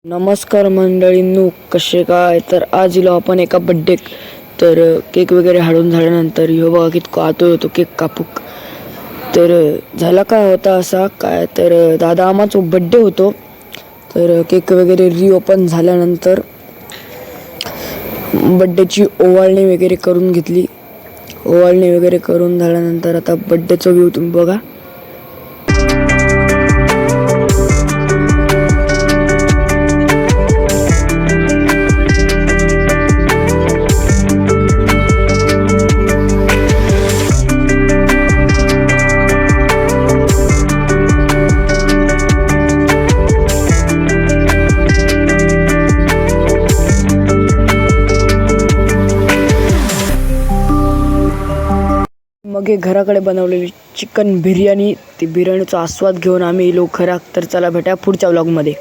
नमस्कार मंडळींनो, कसे काय? तर आज इलो आपण एका बड्डे तर केक वगैरे हाडून झाल्यानंतर ह्यो बघा कितको आतुर होतो केक कापूक. तर झाला काय होता असा काय तर दादा आमाचो बड्डे होतो. तर केक वगैरे रिओपन झाल्यानंतर बड्डेची ओवाळणी वगैरे करून घेतली. ओवाळणी वगैरे करून झाल्यानंतर आता बड्डेचा व्ह्यू तुम्ही बघा. मग हे घराकडे बनवलेली चिकन बिर्याणी, ती बिर्याणीचा आस्वाद घेऊन आम्ही इलो घरात. तर चला भेटा पुढच्या व्लॉगमध्ये.